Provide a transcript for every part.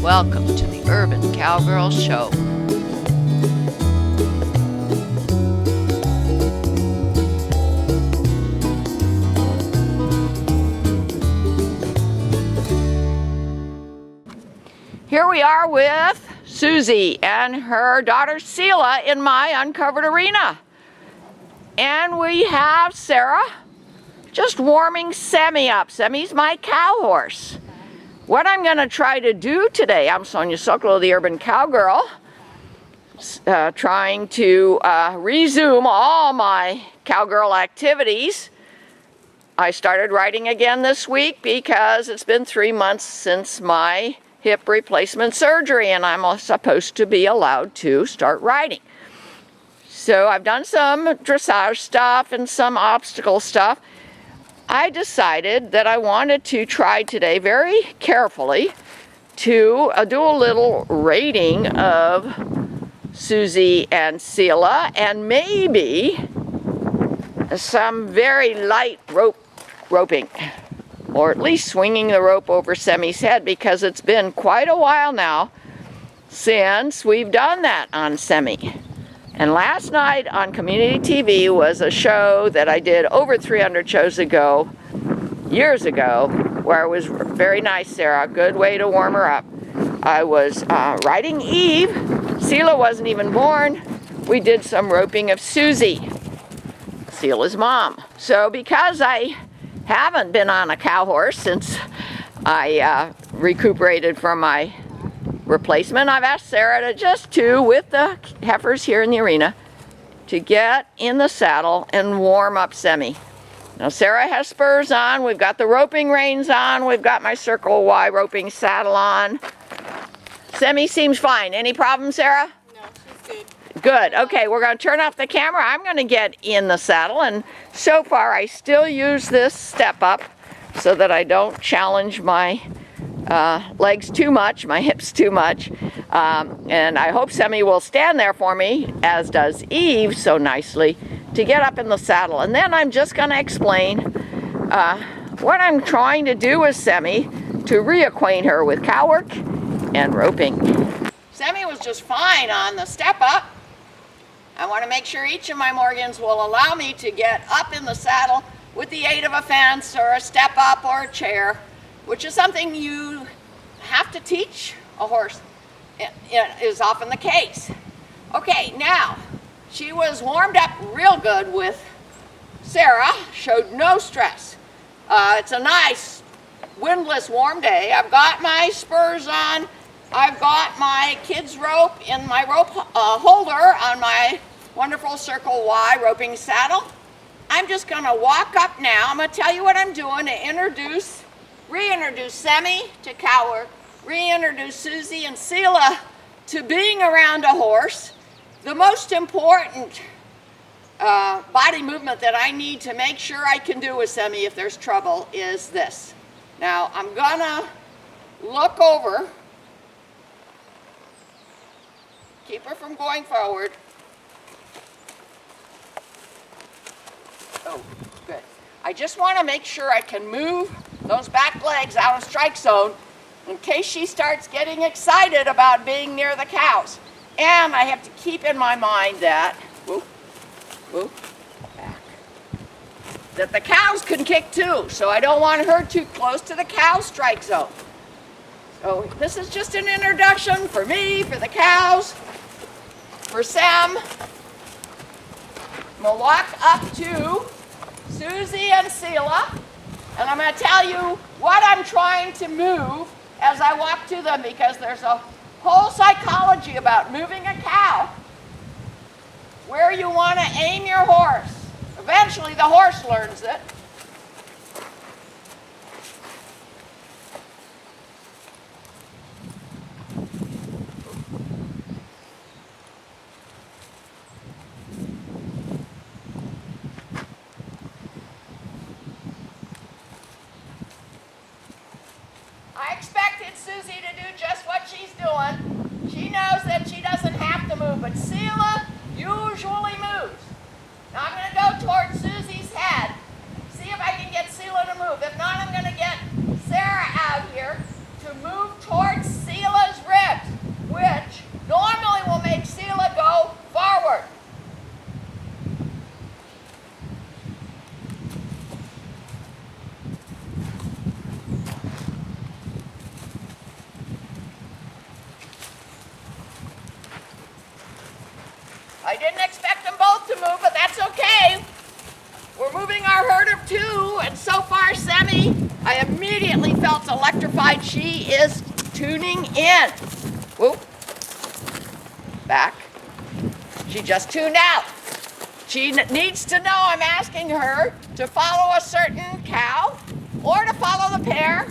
Welcome to the Urban Cowgirl Show. Here we are with Susie and her daughter Sheila in my uncovered arena. And we have Sarah just warming Semi up. Semi's my cow horse. What I'm going to try to do today, I'm Sonya, the Urban Cowgirl, trying to resume all my cowgirl activities. I started writing again this week because it's been 3 months since my hip replacement surgery and I'm supposed to be allowed to start riding. So I've done some dressage stuff and some obstacle stuff. I decided that I wanted to try today very carefully to do a little rating of Susie and Sheila and maybe some very light roping. Or at least swinging the rope over Semi's head, because it's been quite a while now since we've done that on Semi. And last night on community TV was a show that I did over 300 shows ago, years ago, where it was very nice, Sarah, good way to warm her up. I was riding Eve. Sheila wasn't even born. We did some roping of Susie, Sheila's mom. So because I haven't been on a cow horse since I recuperated from my replacement, I've asked Sarah with the heifers here in the arena, to get in the saddle and warm up Semi. Now Sarah has spurs on, we've got the roping reins on, we've got my Circle Y roping saddle on. Semi seems fine. Any problem, Sarah? No, she's good. Good. Okay, we're going to turn off the camera. I'm going to get in the saddle, and so far I still use this step up so that I don't challenge my legs too much, my hips too much. And I hope Semi will stand there for me, as does Eve so nicely, to get up in the saddle. And then I'm just going to explain what I'm trying to do with Semi to reacquaint her with cow work and roping. Semi was just fine on the step up. I want to make sure each of my Morgans will allow me to get up in the saddle with the aid of a fence or a step up or a chair, which is something you have to teach a horse. It is often the case. Okay, now, she was warmed up real good with Sarah, showed no stress. It's a nice windless warm day. I've got my spurs on. I've got my kids' rope in my rope holder on my wonderful Circle Y roping saddle. I'm just going to walk up now. I'm going to tell you what I'm doing to reintroduce Semi to cow work, reintroduce Susie and Sheila to being around a horse. The most important body movement that I need to make sure I can do with Semi if there's trouble is this. Now, I'm going to look over. Keep her from going forward. Oh, good. I just want to make sure I can move those back legs out of strike zone in case she starts getting excited about being near the cows. And I have to keep in my mind that, back, that the cows can kick too, so I don't want her too close to the cow strike zone. So this is just an introduction for me, for the cows, for Sam. We'll walk up to Susie and Sheila, and I'm going to tell you what I'm trying to move as I walk to them, because there's a whole psychology about moving a cow, where you want to aim your horse. Eventually the horse learns it. I expected Susie to do just what she's doing. She knows that she doesn't have to move, but Sheila usually moves. Now I'm going to go towards Susie's head. I didn't expect them both to move, but that's okay. We're moving our herd of 2, and so far, Semi, I immediately felt electrified. She is tuning in. Whoop. Back. She just tuned out. She needs to know I'm asking her to follow a certain cow or to follow the pair.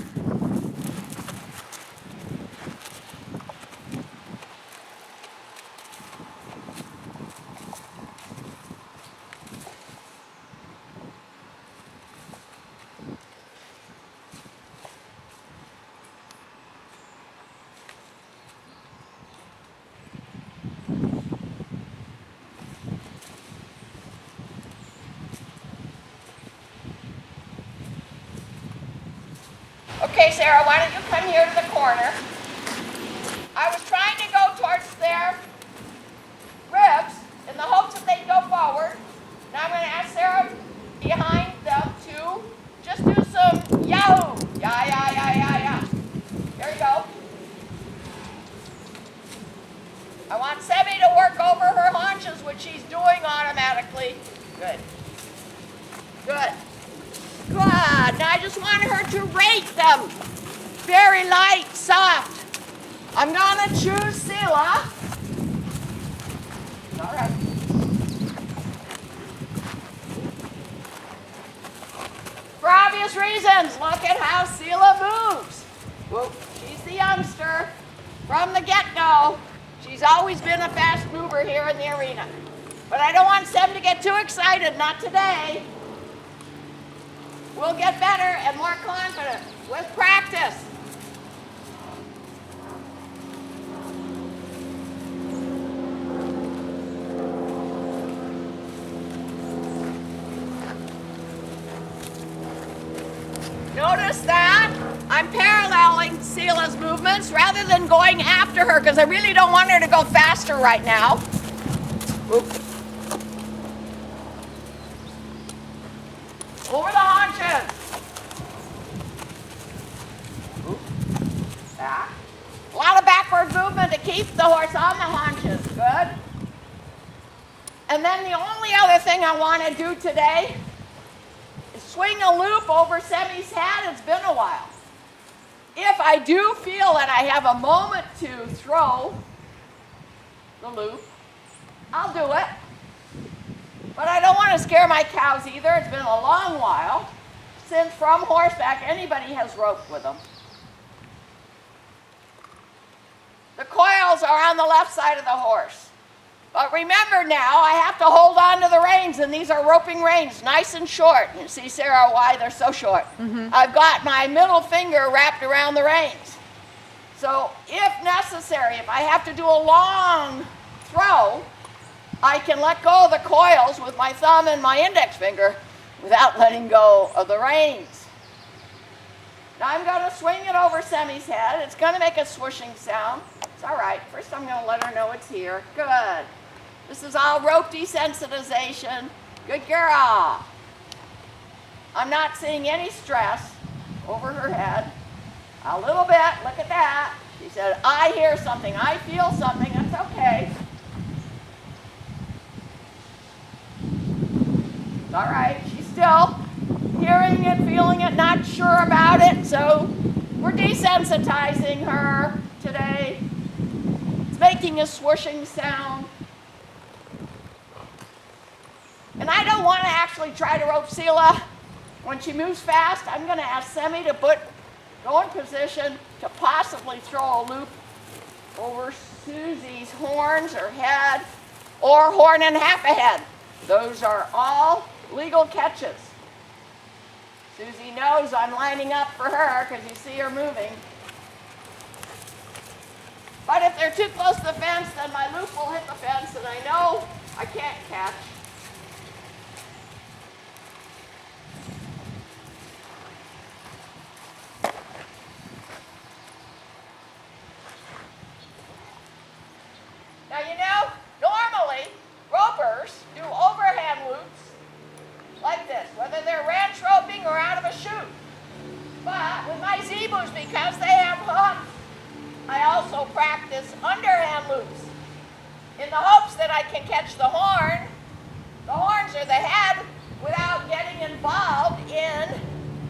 Okay, Sarah, why don't you come here to the corner? I was trying to go towards their ribs in the hopes that they'd go forward. Now I'm going to ask Sarah behind them to just do some yahoo. Yeah, yeah, yeah, yeah, yeah. There you go. I want Semi to work over her haunches, which she's doing automatically. Good. Good. Good. Now I just want her to rate them. Very light, soft. I'm gonna choose Sela. All right. For obvious reasons, look at how Sela moves. Whoop. She's the youngster from the get-go. She's always been a fast mover here in the arena. But I don't want Sem to get too excited, not today. We'll get better and more confident with practice. Notice that I'm paralleling Sela's movements rather than going after her because I really don't want her to go faster right now. Oop. Over the haunches. Oop. Back. A lot of backward movement to keep the horse on the haunches. Good. And then the only other thing I want to do today is swing a loop over Semi's head. It's been a while. If I do feel that I have a moment to throw the loop, I'll do it. But I don't want to scare my cows either. It's been a long while since from horseback anybody has roped with them. The coils are on the left side of the horse. But remember now, I have to hold on to the reins, and these are roping reins, nice and short. You see, Sarah, why they're so short. I've got my middle finger wrapped around the reins. So if necessary, if I have to do a long throw, I can let go of the coils with my thumb and my index finger without letting go of the reins. Now I'm going to swing it over Semi's head. It's going to make a swooshing sound. It's all right. First I'm going to let her know it's here. Good. This is all rope desensitization. Good girl. I'm not seeing any stress over her head. A little bit. Look at that. She said, I hear something. I feel something. That's okay. It's all right. She's still hearing it, feeling it, not sure about it. So we're desensitizing her today. It's making a swooshing sound. And I don't want to actually try to rope Sela. When she moves fast, I'm going to ask Semi to go in position to possibly throw a loop over Susie's horns or head, or horn and half a head. Those are all legal catches. Susie knows I'm lining up for her because you see her moving. But if they're too close to the fence, then my loop will hit the fence, and I know I can't catch. Now, you know, normally ropers do overhand loops like this, whether they're ranch roping or out of a chute. But with my zebu's, because they have hooks, I also practice underhand loops in the hopes that I can catch the horn. The horns are the head without getting involved in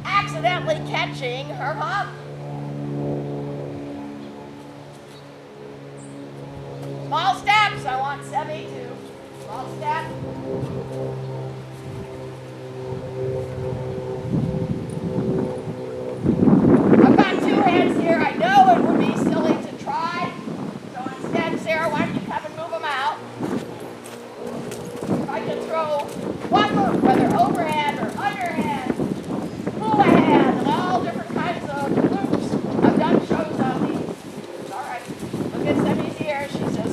accidentally catching her hump. Small steps, I want Semi to. Small step. I've got two hands here. I know it would be silly to try. So instead, Sarah, why don't you come and move them out? If I can throw one move, whether overhand or underhand, pull ahead, and all different kinds of moves. I've done shows on these. All right. Look at Semi's ear. She says,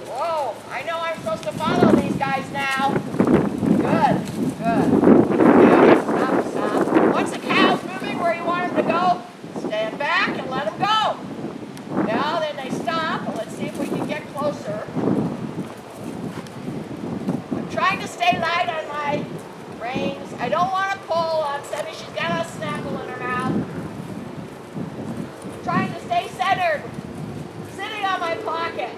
whoa, I know I'm supposed to follow these guys now. Good, good. Now, stop. Once the cow's moving where you want him to go, stand back and let him go. Now then they stop, and let's see if we can get closer. I'm trying to stay light on my reins. I don't want to pull on Semi. She's got a snapple in her mouth. I'm trying to stay centered, sitting on my pockets.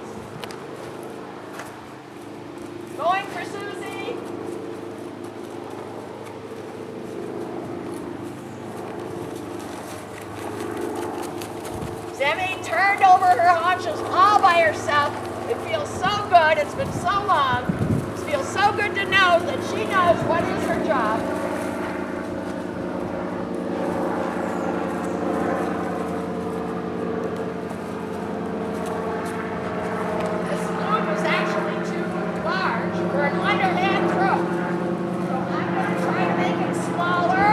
Going for Susie. Semi turned over her haunches all by herself. It feels so good. It's been so long. It feels so good to know that she knows what is her job. This loop is actually too large for an underhand throw. So I'm going to try to make it smaller.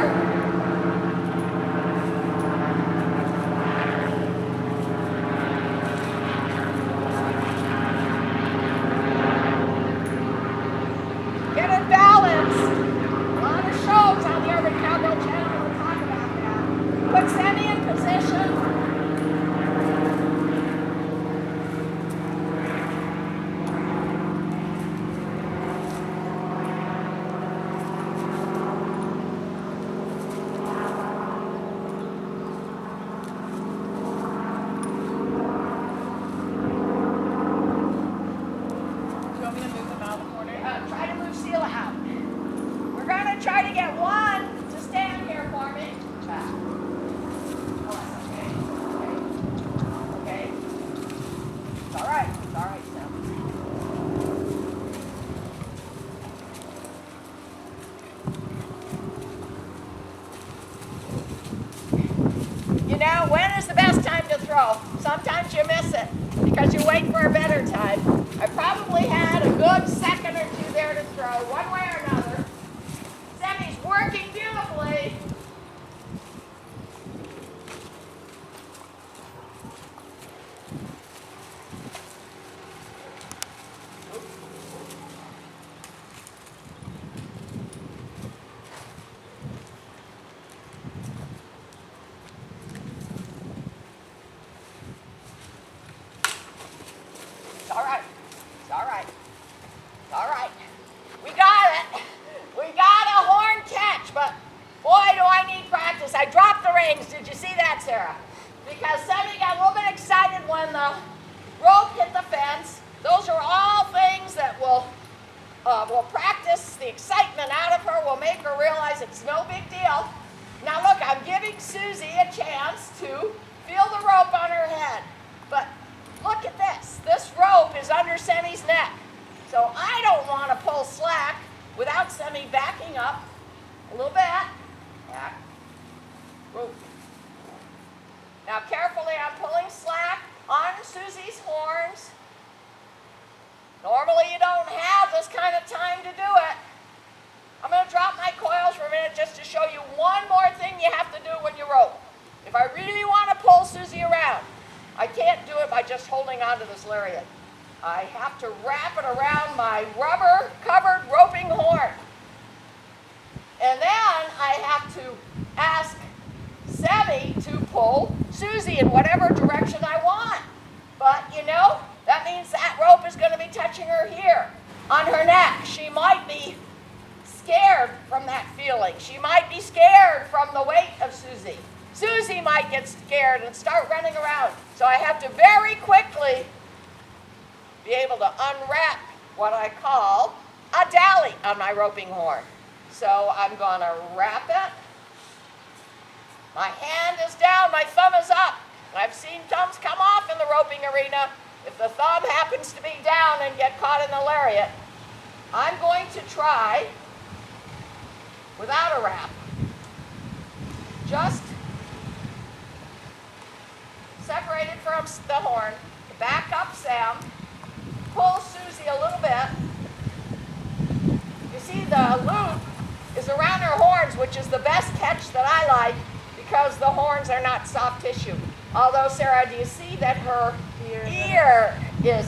Get it balanced. A lot of shows on the Urban Cowgirl channel will talk about that. Put Semi in position. Try to move Sheila out. We're going to try to get one to stand here for me. Back. Okay. It's all right. It's all right, Sam. You know, when is the best time to throw? Sometimes you miss it because you wait for a better time. I probably had a good second or two there to throw, one way or another. Semi's working beautifully. It's all right. It's all right. It's all right. We got it. We got a horn catch, but boy, do I need practice. I dropped the reins. Did you see that, Sarah? Because Semi got a little bit excited when the rope hit the fence. Those are all things that will practice the excitement out of her, will make her realize it's no big deal. Now look, I'm giving Susie a chance to feel the rope on her head. But look at this. This rope is under Semi's neck. So I don't want to pull slack without Semi backing up a little bit. Back. Rope. Now carefully, I'm pulling slack on Susie's horns. Normally you don't have this kind of time to do it. I'm going to drop my coils for a minute just to show you one more thing you have to do when you rope. If I really want to pull Susie around, I can't do it by just holding onto this lariat. I have to wrap it around my rubber-covered roping horn. And then I have to ask Semi to pull Susie in whatever direction I want. But, you know, that means that rope is going to be touching her here, on her neck. She might be scared from that feeling. She might be scared from the weight of Susie. Susie might get scared and start running around. So I have to very quickly be able to unwrap what I call a dally on my roping horn. So I'm going to wrap it. My hand is down, my thumb is up. I've seen thumbs come off in the roping arena. If the thumb happens to be down and get caught in the lariat, I'm going to try without a wrap. Just separated from the horn. Back up, Sam. Pull Susie a little bit. You see the loop is around her horns, which is the best catch that I like because the horns are not soft tissue. Although, Sarah, do you see that her ear is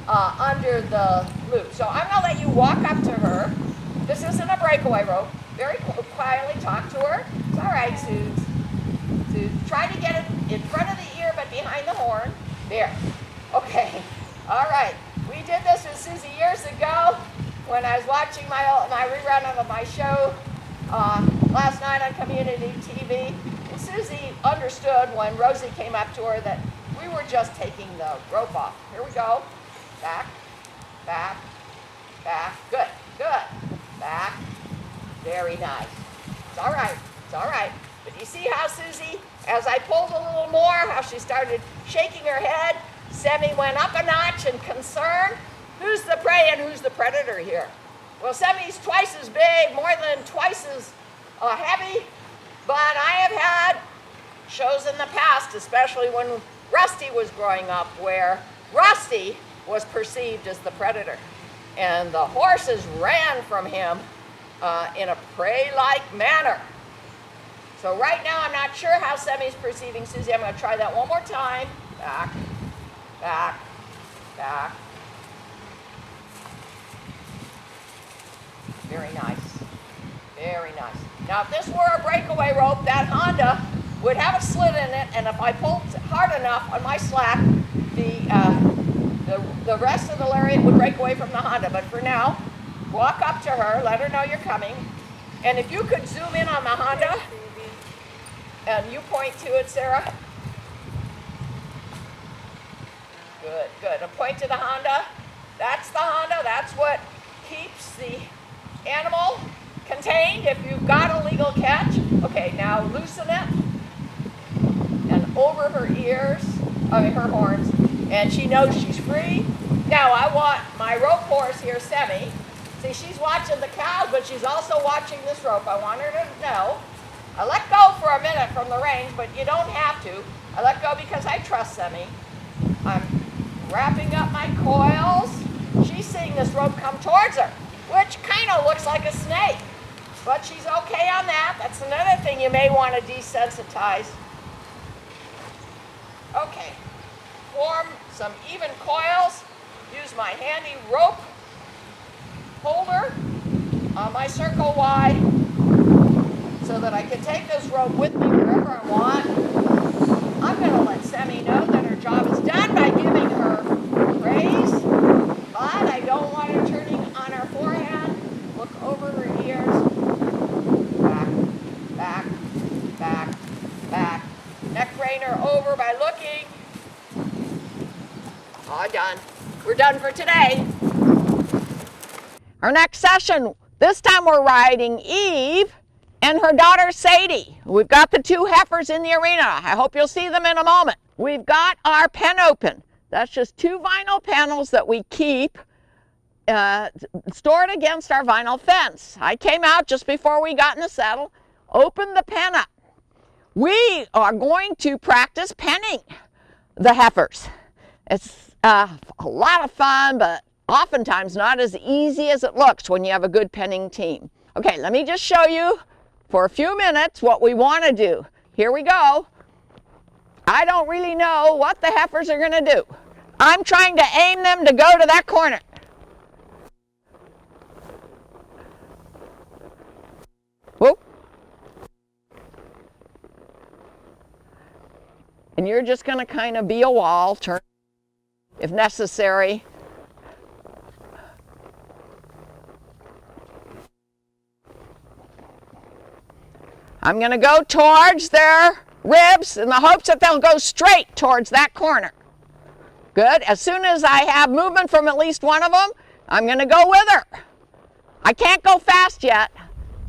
under the loop? So I'm going to let you walk up to her. This isn't a breakaway rope. Very quietly talk to her. It's all right, Suze. Try to get it in front of the ear but behind the horn. There. Okay. All right. We did this with Susie years ago when I was watching my rerun of my show last night on community TV. And Susie understood when Rosie came up to her that we were just taking the rope off. Here we go. Back, back, back. Good, good. Back. Very nice. It's all right. It's all right. But you see how Susie, as I pulled a little more, how she started shaking her head, Semi went up a notch in concern. Who's the prey and who's the predator here? Well, Semi's twice as big, more than twice as heavy, but I have had shows in the past, especially when Rusty was growing up, where Rusty was perceived as the predator. And the horses ran from him in a prey-like manner. So right now, I'm not sure how Semi's perceiving Susie. I'm going to try that one more time. Back, back, back. Very nice. Very nice. Now, if this were a breakaway rope, that Honda would have a slit in it, and if I pulled hard enough on my slack, the rest of the lariat would break away from the Honda. But for now, walk up to her, let her know you're coming, and if you could zoom in on the Honda, and you point to it, Sarah. Good, good. And point to the Honda. That's the Honda. That's what keeps the animal contained if you've got a legal catch. Okay, now loosen it. And over her ears, her horns. And she knows she's free. Now I want my rope horse here, Semi. See, she's watching the cows, but she's also watching this rope. I want her to know. I let go for a minute from the reins, but you don't have to. I let go because I trust Semi. I'm wrapping up my coils. She's seeing this rope come towards her, which kind of looks like a snake. But she's okay on that. That's another thing you may want to desensitize. Okay. Form some even coils. Use my handy rope holder on my circle Y, so that I can take this rope with me wherever I want. I'm going to let Semi know that her job is done by giving her praise, but I don't want her turning on her forehand. Look over her ears. Back, back, back, back. Neck reiner over by looking. All done. We're done for today. Our next session, this time we're riding Eve and her daughter Sadie. We've got the two heifers in the arena. I hope you'll see them in a moment. We've got our pen open. That's just two vinyl panels that we keep stored against our vinyl fence. I came out just before we got in the saddle, opened the pen up. We are going to practice penning the heifers. It's a lot of fun, but oftentimes not as easy as it looks when you have a good penning team. Okay, let me just show you for a few minutes what we want to do. Here we go. I don't really know what the heifers are going to do. I'm trying to aim them to go to that corner. Whoop. And you're just going to kind of be a wall, turn if necessary. I'm going to go towards their ribs in the hopes that they'll go straight towards that corner. Good. As soon as I have movement from at least one of them, I'm going to go with her. I can't go fast yet.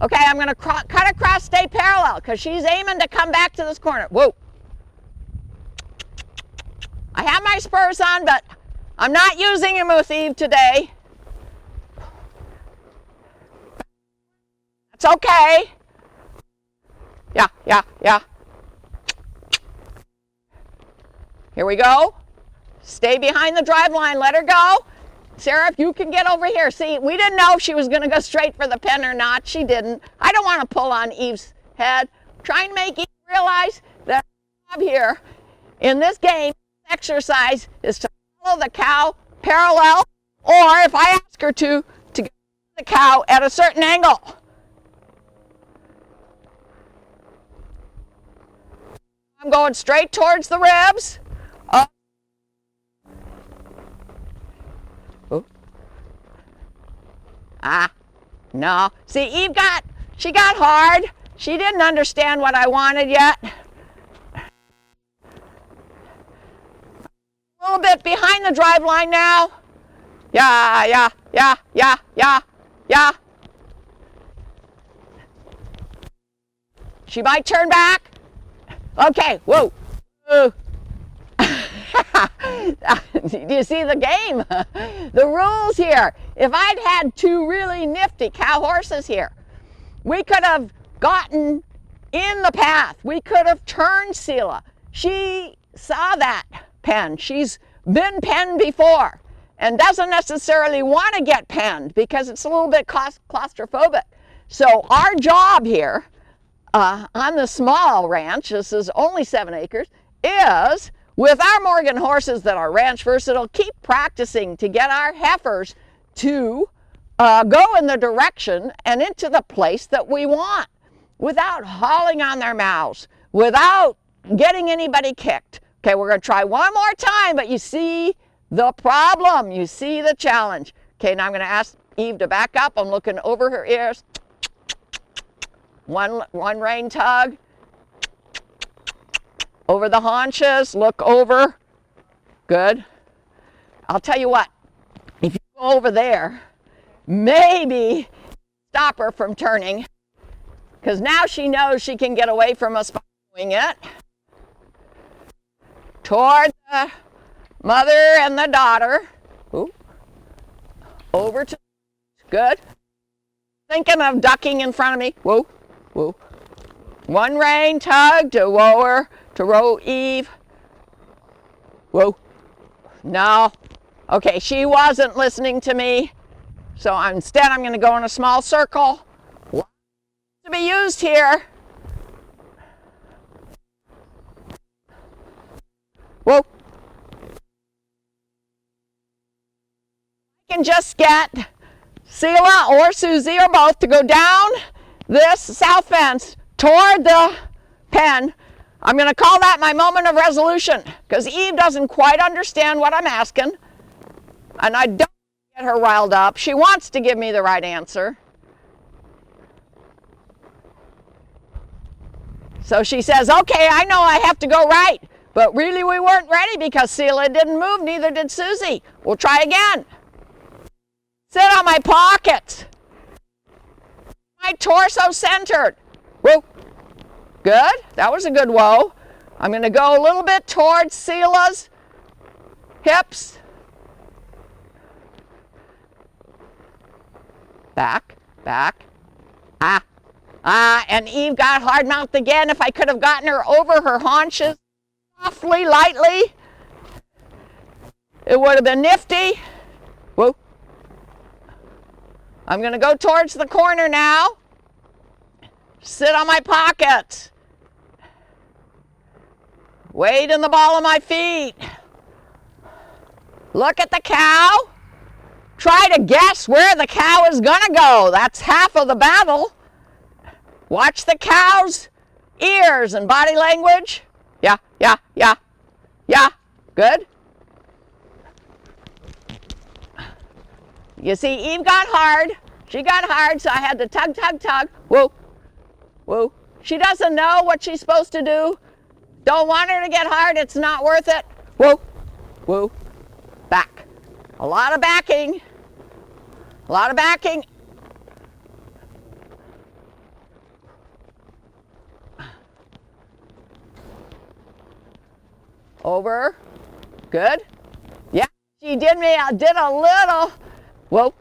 Okay, I'm going to cut across, stay parallel, because she's aiming to come back to this corner. Whoa. I have my spurs on, but I'm not using them with Eve today. It's okay. Yeah. Here we go. Stay behind the drive line. Let her go. Sarah, if you can get over here. See, we didn't know if she was going to go straight for the pen or not. She didn't. I don't want to pull on Eve's head. Try and make Eve realize that our job here in this game, exercise, is to follow the cow parallel, or if I ask her to get the cow at a certain angle. I'm going straight towards the ribs. No. See, Eve she got hard. She didn't understand what I wanted yet. A little bit behind the drive line now. Yeah. She might turn back. Okay, whoa. Do you see the game? The rules here. If I'd had two really nifty cow horses here, we could have gotten in the path. We could have turned Selah. She saw that pen. She's been penned before and doesn't necessarily want to get penned because it's a little bit claustrophobic. So our job here on the small ranch, this is only 7 acres, is with our Morgan horses that are ranch versatile, keep practicing to get our heifers to go in the direction and into the place that we want without hauling on their mouths, without getting anybody kicked. Okay, we're going to try one more time, but you see the problem. You see the challenge. Okay, now I'm going to ask Eve to back up. I'm looking over her ears. One rein tug. Over the haunches, look over. Good. I'll tell you what, if you go over there, maybe stop her from turning, because now she knows she can get away from us by doing it. Toward the mother and the daughter. Ooh. Over to, good. Thinking of ducking in front of me. Whoa, whoa. One rein tug to row Eve. Whoa. No. Okay, she wasn't listening to me. So instead I'm going to go in a small circle. Lots to be used here. Whoa. I can just get Selah or Susie or both to go down this south fence toward the pen. I'm going to call that my moment of resolution, because Eve doesn't quite understand what I'm asking, and I don't get her riled up. She wants to give me the right answer. So she says, okay, I know I have to go right, but really we weren't ready because Selah didn't move, neither did Susie. We'll try again. Sit on my pockets. My torso centered. Whoa. Good. That was a good whoa. I'm going to go a little bit towards Selah's hips. Back. And Eve got hard mouthed again. If I could have gotten her over her haunches softly, lightly, it would have been nifty. Whoa. I'm going to go towards the corner now. Sit on my pockets. Weight in the ball of my feet. Look at the cow. Try to guess where the cow is going to go. That's half of the battle. Watch the cow's ears and body language. Yeah. Good. You see, Eve got hard. She got hard, so I had to tug. Whoa. She doesn't know what she's supposed to do. Don't want her to get hard. It's not worth it. Whoa. Back. A lot of backing. A lot of backing. Over. Good. Yeah, she did a little. Whoa.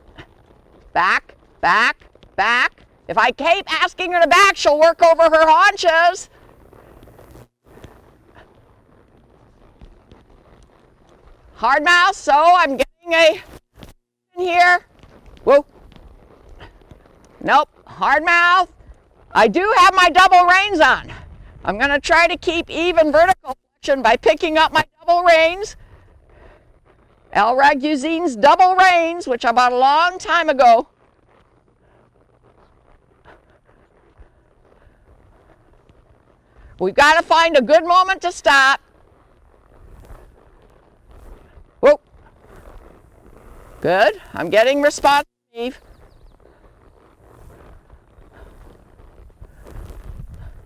Back, back, back. If I keep asking her to back, she'll work over her haunches. Hard mouth, so I'm getting a in here. Whoa. Nope, hard mouth. I do have my double reins on. I'm going to try to keep even vertical flexion by picking up my double reins. L-Raguzine's double reins, which I bought a long time ago. We've got to find a good moment to stop. Whoa. Good. I'm getting response, Steve.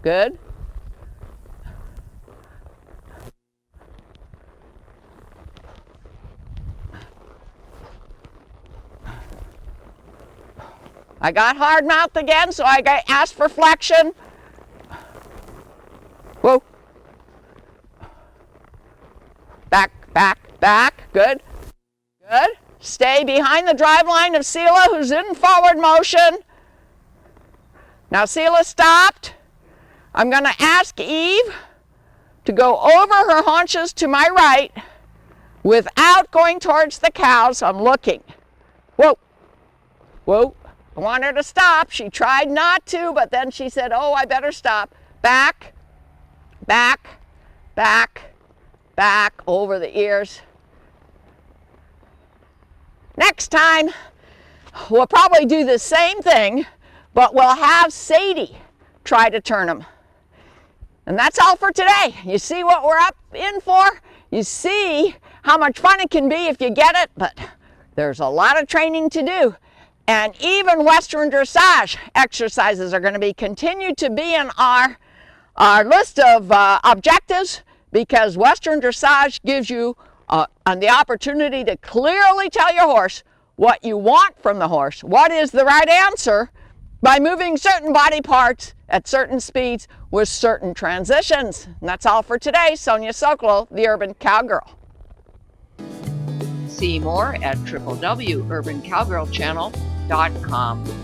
Good. I got hard mouth again, so I asked for flexion. Whoa. Back, back, back. Good. Good. Stay behind the drive line of Sela, who's in forward motion. Now Sela stopped. I'm going to ask Eve to go over her haunches to my right without going towards the cows. I'm looking. Whoa. Whoa. I want her to stop. She tried not to, but then she said, oh, I better stop. Back, back, back, back, over the ears. Next time, we'll probably do the same thing, but we'll have Sadie try to turn them. And that's all for today. You see what we're up in for? You see how much fun it can be if you get it, but there's a lot of training to do. And even Western dressage exercises are going to be continued to be in our list of objectives, because Western dressage gives you the opportunity to clearly tell your horse what you want from the horse, what is the right answer, by moving certain body parts at certain speeds with certain transitions. And that's all for today. Sonya Sokolow, the Urban Cowgirl. See more at www.urbancowgirlchannel.com.